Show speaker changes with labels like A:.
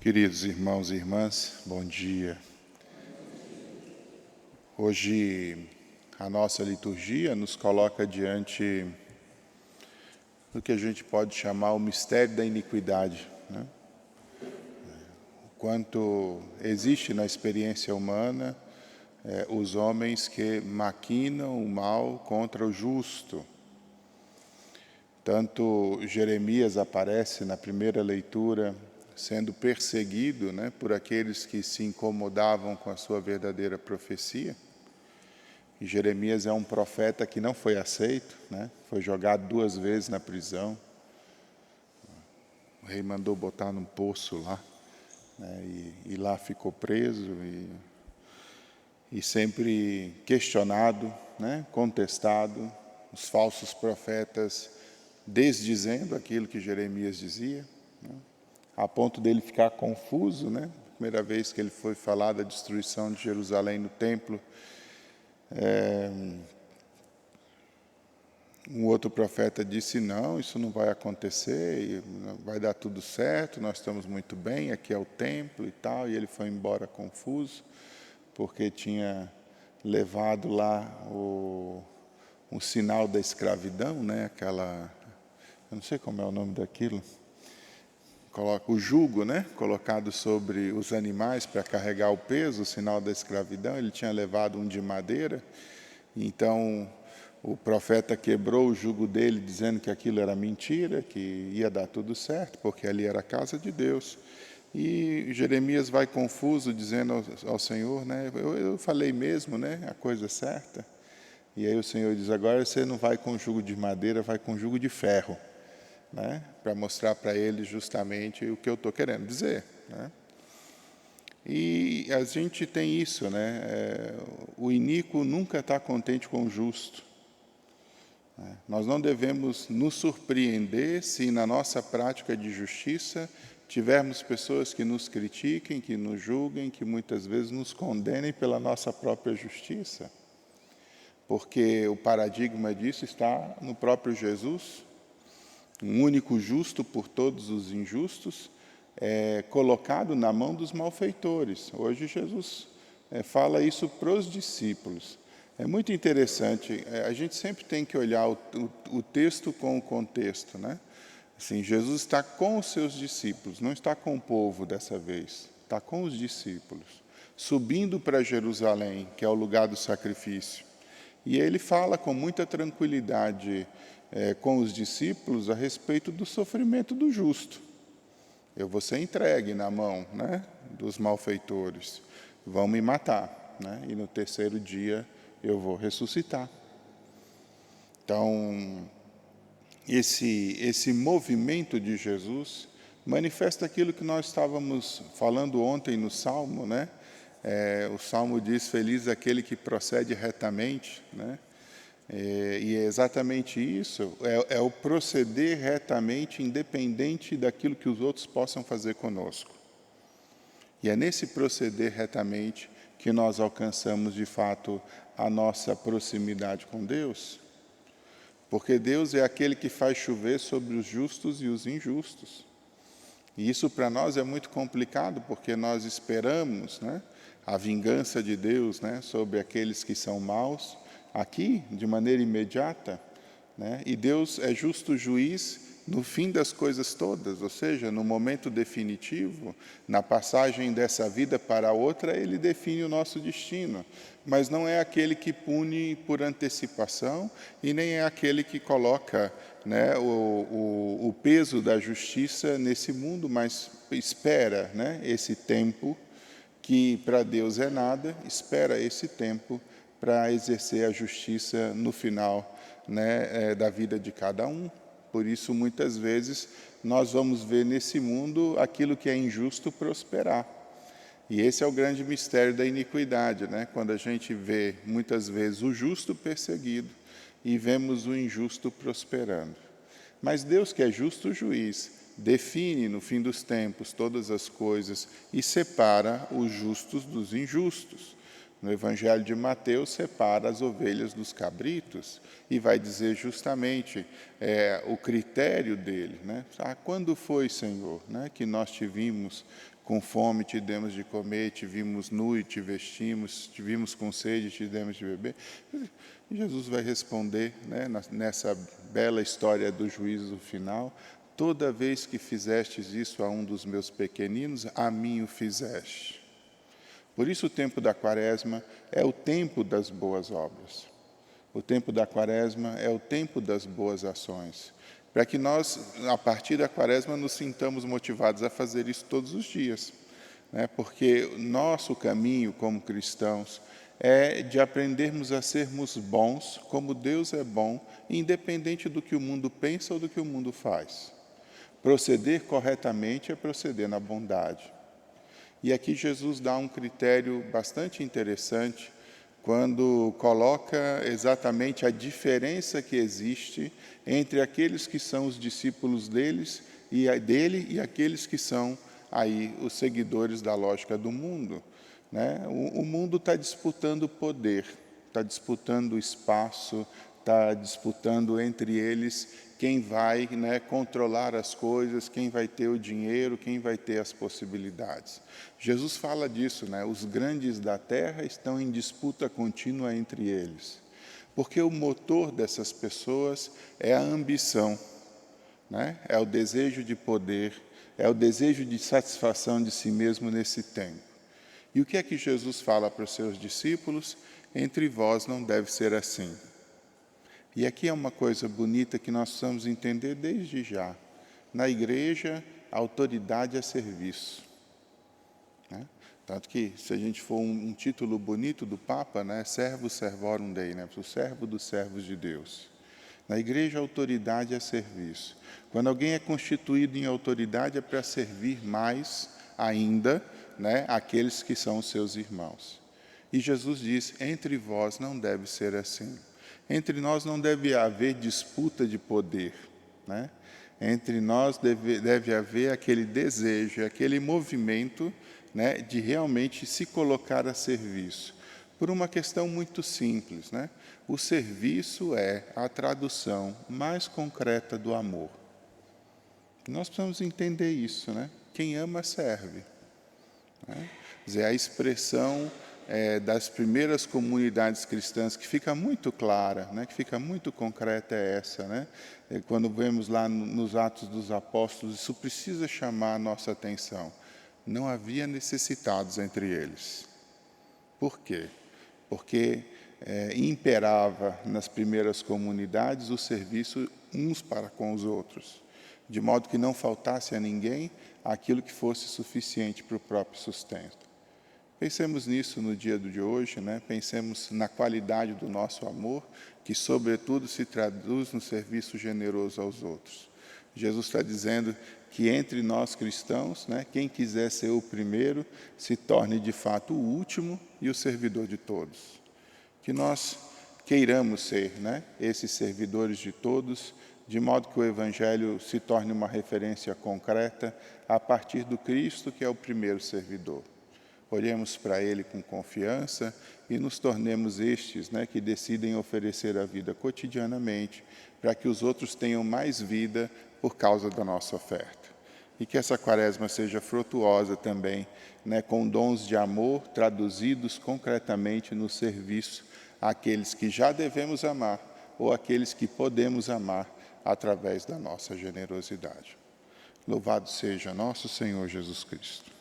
A: Queridos irmãos e irmãs, bom dia. Hoje a nossa liturgia nos coloca diante do que a gente pode chamar o mistério da iniquidade, né? O quanto existe na experiência humana os homens que maquinam o mal contra o justo. Tanto Jeremias aparece na primeira leitura sendo perseguido, né, por aqueles que se incomodavam com a sua verdadeira profecia. E Jeremias é um profeta que não foi aceito, né, foi jogado 2 vezes na prisão. O rei mandou botar num poço lá, né, e lá ficou preso e sempre questionado, né, contestado, os falsos profetas desdizendo aquilo que Jeremias dizia, né, a ponto dele ficar confuso, né? Primeira vez que ele foi falar da destruição de Jerusalém no templo, um outro profeta disse, não, isso não vai acontecer, vai dar tudo certo, nós estamos muito bem, aqui é o templo e tal, e ele foi embora confuso, porque tinha levado lá o sinal da escravidão, né? Aquela, eu não sei como é o nome daquilo, coloca o jugo, né, colocado sobre os animais para carregar o peso, o sinal da escravidão. Ele tinha levado um de madeira, então o profeta quebrou o jugo dele, dizendo que aquilo era mentira, que ia dar tudo certo, porque ali era a casa de Deus. E Jeremias vai confuso, dizendo ao Senhor, né, eu falei mesmo, né, a coisa certa. E aí o Senhor diz, agora você não vai com jugo de madeira, vai com jugo de ferro, né, para mostrar para ele justamente o que eu estou querendo dizer, né? E a gente tem isso, né? O iníquo nunca está contente com o justo, né? Nós não devemos nos surpreender se na nossa prática de justiça tivermos pessoas que nos critiquem, que nos julguem, que muitas vezes nos condenem pela nossa própria justiça, porque o paradigma disso está no próprio Jesus, um único justo por todos os injustos, colocado na mão dos malfeitores. Hoje Jesus fala isso para os discípulos. É muito interessante, a gente sempre tem que olhar o texto com o contexto, né? Assim, Jesus está com os seus discípulos, não está com o povo dessa vez, está com os discípulos, subindo para Jerusalém, que é o lugar do sacrifício. E ele fala com muita tranquilidade com os discípulos a respeito do sofrimento do justo. Eu vou ser entregue na mão, né, dos malfeitores, vão me matar, né, e no 3º dia eu vou ressuscitar. Então, esse movimento de Jesus manifesta aquilo que nós estávamos falando ontem no Salmo, né? O Salmo diz, feliz aquele que procede retamente, né? E é exatamente isso, é o proceder retamente, independente daquilo que os outros possam fazer conosco. E é nesse proceder retamente que nós alcançamos, de fato, a nossa proximidade com Deus. Porque Deus é aquele que faz chover sobre os justos e os injustos. E isso para nós é muito complicado, porque nós esperamos, né, a vingança de Deus, né, sobre aqueles que são maus, aqui, de maneira imediata, né? E Deus é justo juiz no fim das coisas todas, ou seja, no momento definitivo, na passagem dessa vida para a outra, Ele define o nosso destino. Mas não é aquele que pune por antecipação e nem é aquele que coloca, né, o peso da justiça nesse mundo, mas espera, né, esse tempo que para Deus é nada, espera esse tempo para exercer a justiça no final, né, da vida de cada um. Por isso, muitas vezes, nós vamos ver nesse mundo aquilo que é injusto prosperar. E esse é o grande mistério da iniquidade, né? Quando a gente vê, muitas vezes, o justo perseguido e vemos o injusto prosperando. Mas Deus, que é justo juiz, define no fim dos tempos todas as coisas e separa os justos dos injustos. No Evangelho de Mateus, separa as ovelhas dos cabritos e vai dizer justamente o critério dele, né? Quando foi, Senhor, né, que nós te vimos com fome, te demos de comer, te vimos nu e te vestimos, te vimos com sede, te demos de beber. E Jesus vai responder, né, nessa bela história do juízo final: toda vez que fizestes isso a um dos meus pequeninos, a mim o fizeste. Por isso o tempo da Quaresma é o tempo das boas obras. O tempo da Quaresma é o tempo das boas ações, para que nós, a partir da Quaresma, nos sintamos motivados a fazer isso todos os dias, né? Porque nosso caminho como cristãos é de aprendermos a sermos bons como Deus é bom, independente do que o mundo pensa ou do que o mundo faz. Proceder corretamente é proceder na bondade. E aqui Jesus dá um critério bastante interessante quando coloca exatamente a diferença que existe entre aqueles que são os discípulos dele e aqueles que são aí os seguidores da lógica do mundo, né? O mundo está disputando poder, está disputando espaço, está disputando entre eles quem vai, né, controlar as coisas, quem vai ter o dinheiro, quem vai ter as possibilidades. Jesus fala disso, né? Os grandes da terra estão em disputa contínua entre eles, porque o motor dessas pessoas é a ambição, né? É o desejo de poder, é o desejo de satisfação de si mesmo nesse tempo. E o que é que Jesus fala para os seus discípulos? Entre vós não deve ser assim. E aqui é uma coisa bonita que nós precisamos entender desde já. Na igreja, a autoridade é serviço, né? Tanto que, se a gente for um título bonito do Papa, né, Servus Servorum Dei, né, o servo dos servos de Deus. Na igreja, a autoridade é serviço. Quando alguém é constituído em autoridade, é para servir mais ainda, né, aqueles que são os seus irmãos. E Jesus diz: entre vós não deve ser assim. Entre nós não deve haver disputa de poder, né? Entre nós deve haver aquele desejo, aquele movimento, né, de realmente se colocar a serviço. Por uma questão muito simples, né? O serviço é a tradução mais concreta do amor. Nós precisamos entender isso, né? Quem ama, serve, né? Quer dizer, a expressão das primeiras comunidades cristãs, que fica muito clara, né, que fica muito concreta, é essa, né? Quando vemos lá nos Atos dos Apóstolos, isso precisa chamar a nossa atenção. Não havia necessitados entre eles. Por quê? Porque imperava nas primeiras comunidades o serviço uns para com os outros, de modo que não faltasse a ninguém aquilo que fosse suficiente para o próprio sustento. Pensemos nisso no dia de hoje, né? Pensemos na qualidade do nosso amor, que sobretudo se traduz no serviço generoso aos outros. Jesus está dizendo que entre nós cristãos, né, quem quiser ser o primeiro, se torne de fato o último e o servidor de todos. Que nós queiramos ser, né, esses servidores de todos, de modo que o Evangelho se torne uma referência concreta a partir do Cristo, que é o primeiro servidor. Olhemos para Ele com confiança e nos tornemos estes, né, que decidem oferecer a vida cotidianamente, para que os outros tenham mais vida por causa da nossa oferta. E que essa Quaresma seja frutuosa também, né, com dons de amor traduzidos concretamente no serviço àqueles que já devemos amar ou àqueles que podemos amar através da nossa generosidade. Louvado seja nosso Senhor Jesus Cristo.